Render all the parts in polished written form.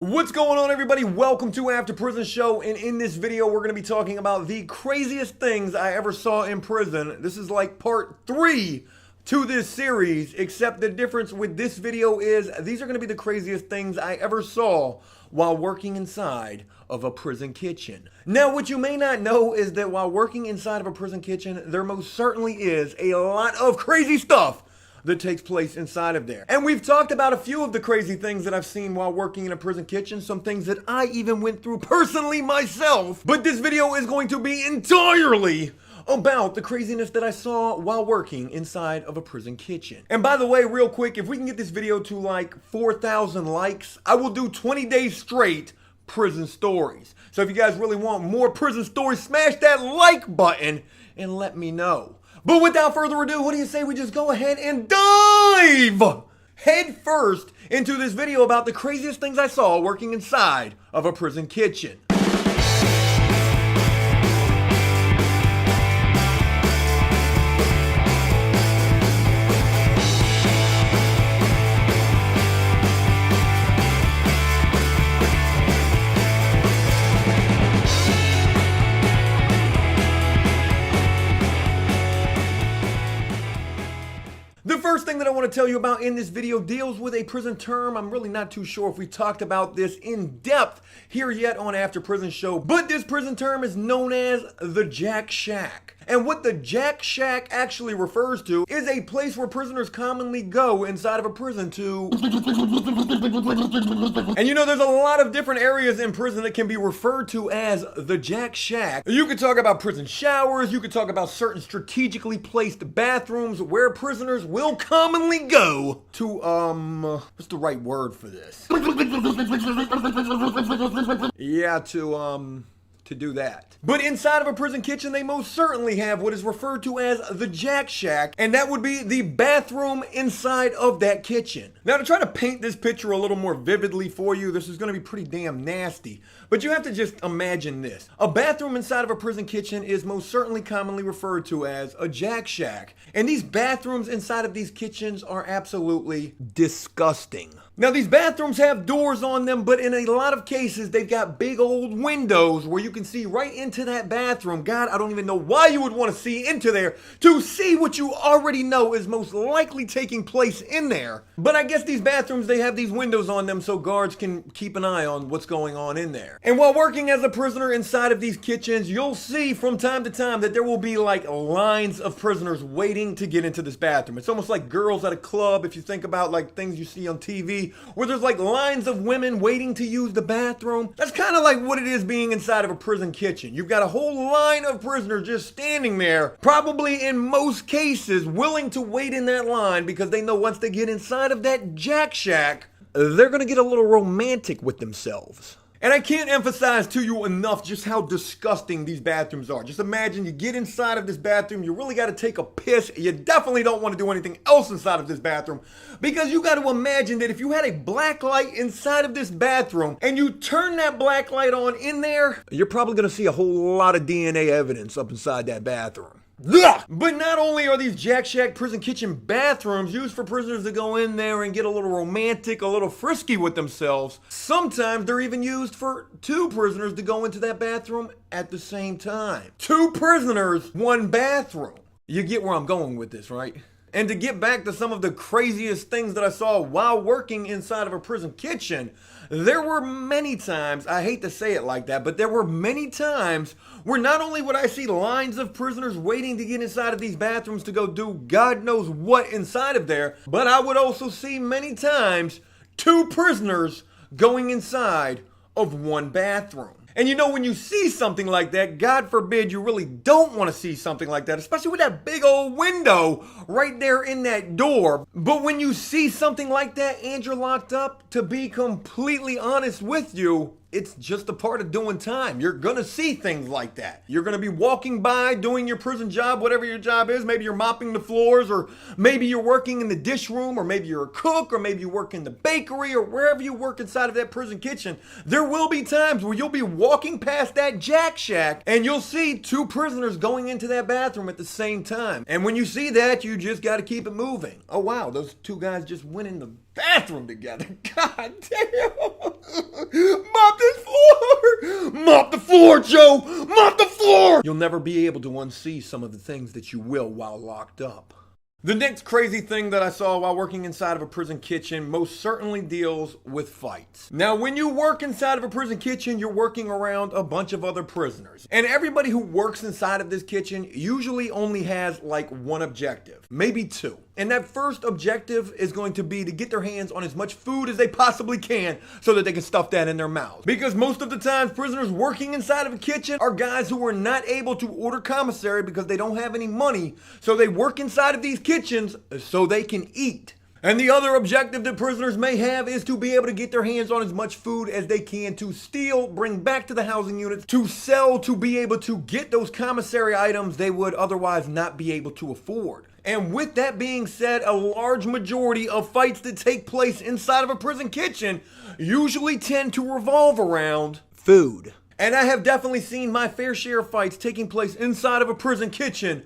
What's going on, everybody? Welcome to After Prison Show, and in this video we're going to be talking about the craziest things I ever saw in prison. This is like part 3 to this series, except the difference with this video is these are going to be the craziest things I ever saw while working inside of a prison kitchen. Now, what you may not know is that while working inside of a prison kitchen, there most certainly is a lot of crazy stuff that takes place inside of there. And we've talked about a few of the crazy things that I've seen while working in a prison kitchen, some things that I even went through personally myself. But this video is going to be entirely about the craziness that I saw while working inside of a prison kitchen. And by the way, real quick, if we can get this video to like 4,000 likes, I will do 20 days straight prison stories. So if you guys really want more prison stories, smash that like button and let me know. But without further ado, what do you say we just go ahead and dive head first into this video about the craziest things I saw working inside of a prison kitchen. The first thing that I want to tell you about in this video deals with a prison term. I'm really not too sure if we talked about this in depth here yet on After Prison Show, but this prison term is known as the Jack Shack. And what the Jack Shack actually refers to is a place where prisoners commonly go inside of a prison to... And you know, there's a lot of different areas in prison that can be referred to as the Jack Shack. You could talk about prison showers, you could talk about certain strategically placed bathrooms where prisoners will commonly go to, what's the right word for this? Yeah, to do that. But inside of a prison kitchen, they most certainly have what is referred to as the Jack Shack, and that would be the bathroom inside of that kitchen. Now, to try to paint this picture a little more vividly for you, this is going to be pretty damn nasty, but you have to just imagine this. A bathroom inside of a prison kitchen is most certainly commonly referred to as a Jack Shack, and these bathrooms inside of these kitchens are absolutely disgusting. Now, these bathrooms have doors on them, but in a lot of cases, they've got big old windows where you can see right into that bathroom. God, I don't even know why you would want to see into there to see what you already know is most likely taking place in there. But I guess these bathrooms, they have these windows on them so guards can keep an eye on what's going on in there. And while working as a prisoner inside of these kitchens, you'll see from time to time that there will be like lines of prisoners waiting to get into this bathroom. It's almost like girls at a club, if you think about like things you see on TV, where there's like lines of women waiting to use the bathroom. That's kind of like what it is being inside of a prison kitchen. You've got a whole line of prisoners just standing there, probably in most cases willing to wait in that line because they know once they get inside of that Jack Shack, they're gonna get a little romantic with themselves. And I can't emphasize to you enough just how disgusting these bathrooms are. Just imagine you get inside of this bathroom, you really got to take a piss. You definitely don't want to do anything else inside of this bathroom because you got to imagine that if you had a black light inside of this bathroom and you turn that black light on in there, you're probably going to see a whole lot of DNA evidence up inside that bathroom. Ugh! But not only are these Jack Shack prison kitchen bathrooms used for prisoners to go in there and get a little romantic, a little frisky with themselves, sometimes they're even used for 2 prisoners to go into that bathroom at the same time. 2 prisoners, 1 bathroom. You get where I'm going with this, right? And to get back to some of the craziest things that I saw while working inside of a prison kitchen, there were many times, I hate to say it like that, but there were many times where not only would I see lines of prisoners waiting to get inside of these bathrooms to go do God knows what inside of there, but I would also see many times 2 prisoners going inside of 1 bathroom. And you know, when you see something like that, God forbid you really don't want to see something like that, especially with that big old window right there in that door. But when you see something like that and you're locked up, to be completely honest with you, It's just a part of doing time. You're gonna see things like that. You're gonna be walking by doing your prison job, whatever your job is. Maybe you're mopping the floors, or maybe you're working in the dish room, or maybe you're a cook, or maybe you work in the bakery, or wherever you work inside of that prison kitchen. There will be times where you'll be walking past that Jack Shack and you'll see two prisoners going into that bathroom at the same time. And when you see that, you just gotta keep it moving. Oh wow, those two guys just went in the bathroom together. God damn. Mop this floor. Mop the floor, Joe. Mop the floor. You'll never be able to unsee some of the things that you will while locked up. The next crazy thing that I saw while working inside of a prison kitchen most certainly deals with fights. Now, when you work inside of a prison kitchen, you're working around a bunch of other prisoners. And everybody who works inside of this kitchen usually only has like one objective, maybe two. And that first objective is going to be to get their hands on as much food as they possibly can so that they can stuff that in their mouths. Because most of the times, prisoners working inside of a kitchen are guys who are not able to order commissary because they don't have any money. So they work inside of these kitchens so they can eat. And the other objective that prisoners may have is to be able to get their hands on as much food as they can to steal, bring back to the housing units, to sell, to be able to get those commissary items they would otherwise not be able to afford. And with that being said, a large majority of fights that take place inside of a prison kitchen usually tend to revolve around food. And I have definitely seen my fair share of fights taking place inside of a prison kitchen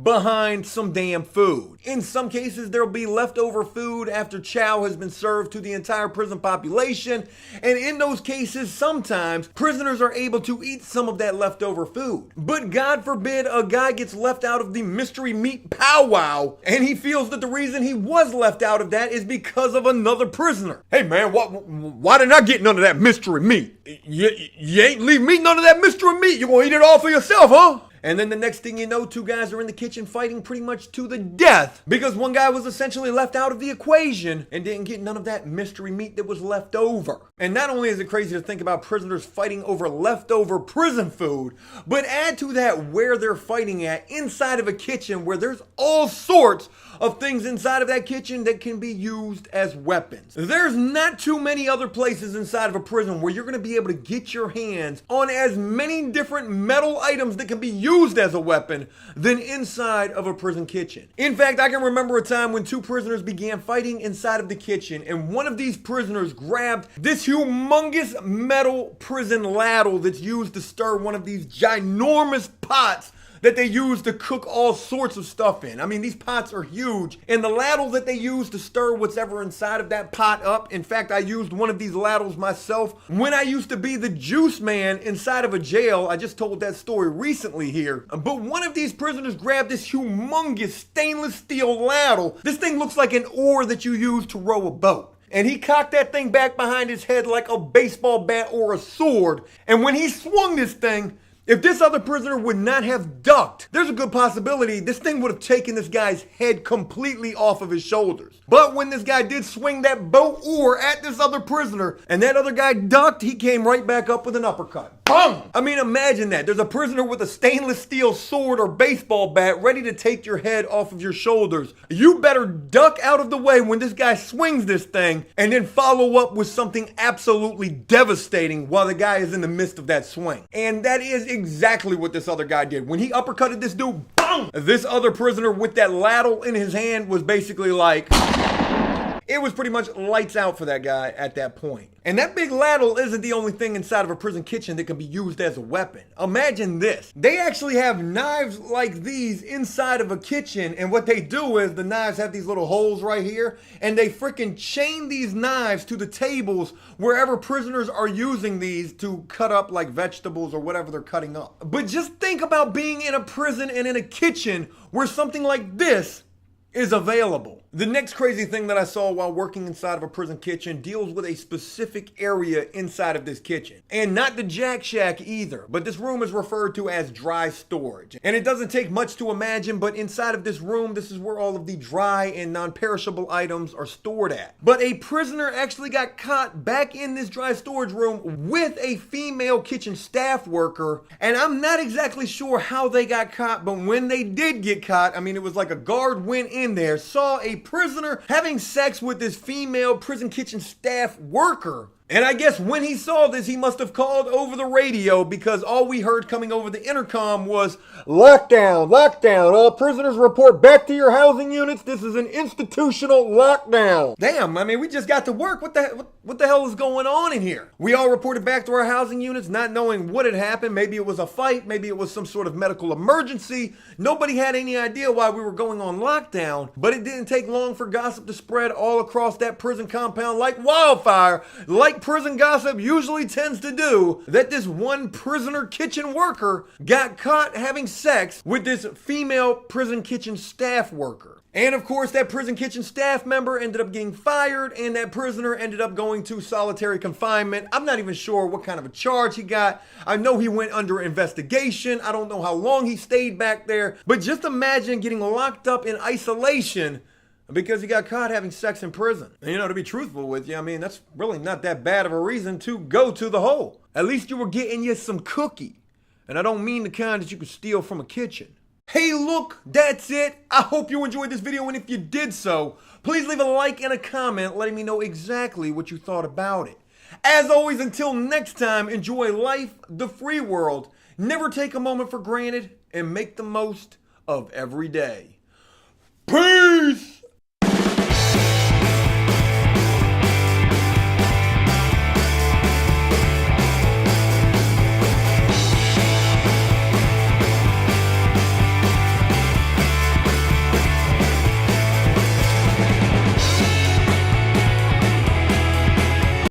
behind some damn food. In some cases, there'll be leftover food after chow has been served to the entire prison population. And in those cases, sometimes prisoners are able to eat some of that leftover food. But God forbid a guy gets left out of the mystery meat powwow and he feels that the reason he was left out of that is because of another prisoner. Hey man, why did I get none of that mystery meat? You ain't leave me none of that mystery meat. You gonna eat it all for yourself, huh? And then the next thing you know, two guys are in the kitchen fighting pretty much to the death because one guy was essentially left out of the equation and didn't get none of that mystery meat that was left over. And not only is it crazy to think about prisoners fighting over leftover prison food, but add to that where they're fighting at inside of a kitchen where there's all sorts of things inside of that kitchen that can be used as weapons. There's not too many other places inside of a prison where you're going to be able to get your hands on as many different metal items that can be used as a weapon than inside of a prison kitchen. In fact, I can remember a time when two prisoners began fighting inside of the kitchen, and one of these prisoners grabbed this humongous metal prison ladle that's used to stir one of these ginormous pots that they use to cook all sorts of stuff in. I mean, these pots are huge. And the ladle that they use to stir whatever inside of that pot up. In fact, I used one of these ladles myself when I used to be the juice man inside of a jail. I just told that story recently here. But one of these prisoners grabbed this humongous stainless steel ladle. This thing looks like an oar that you use to row a boat. And he cocked that thing back behind his head like a baseball bat or a sword. And when he swung this thing, if this other prisoner would not have ducked, there's a good possibility this thing would have taken this guy's head completely off of his shoulders. But when this guy did swing that boat oar at this other prisoner and that other guy ducked, he came right back up with an uppercut. Boom! I mean, imagine that. There's a prisoner with a stainless steel sword or baseball bat ready to take your head off of your shoulders. You better duck out of the way when this guy swings this thing and then follow up with something absolutely devastating while the guy is in the midst of that swing. And that is exactly what this other guy did. When he uppercutted this dude, boom! This other prisoner with that ladle in his hand was basically like... It was pretty much lights out for that guy at that point. And that big ladle isn't the only thing inside of a prison kitchen that can be used as a weapon. Imagine this. They actually have knives like these inside of a kitchen, and what they do is the knives have these little holes right here, and they freaking chain these knives to the tables wherever prisoners are using these to cut up like vegetables or whatever they're cutting up. But just think about being in a prison and in a kitchen where something like this is available. The next crazy thing that I saw while working inside of a prison kitchen deals with a specific area inside of this kitchen. And not the Jack Shack either, but this room is referred to as dry storage. And it doesn't take much to imagine, but inside of this room, this is where all of the dry and non-perishable items are stored at. But a prisoner actually got caught back in this dry storage room with a female kitchen staff worker. And I'm not exactly sure how they got caught, but when they did get caught, I mean, it was like a guard went in there, saw a prisoner having sex with this female prison kitchen staff worker, And I guess when he saw this, he must have called over the radio because all we heard coming over the intercom was, "Lockdown, lockdown. All prisoners report back to your housing units. This is an institutional lockdown." Damn, I mean, we just got to work. What the hell is going on in here? We all reported back to our housing units not knowing what had happened. Maybe it was a fight. Maybe it was some sort of medical emergency. Nobody had any idea why we were going on lockdown. But it didn't take long for gossip to spread all across that prison compound like wildfire, like prison gossip usually tends to do, that this one prisoner kitchen worker got caught having sex with this female prison kitchen staff worker. And of course, that prison kitchen staff member ended up getting fired, and that prisoner ended up going to solitary confinement. I'm not even sure what kind of a charge he got. I know he went under investigation. I don't know how long he stayed back there. But just imagine getting locked up in isolation because he got caught having sex in prison. And to be truthful with you, I mean, that's really not that bad of a reason to go to the hole. At least you were getting you some cookie. And I don't mean the kind that you could steal from a kitchen. Hey, look, that's it. I hope you enjoyed this video, and if you did so, please leave a like and a comment letting me know exactly what you thought about it. As always, until next time, enjoy life, the free world, never take a moment for granted, and make the most of every day. Peace!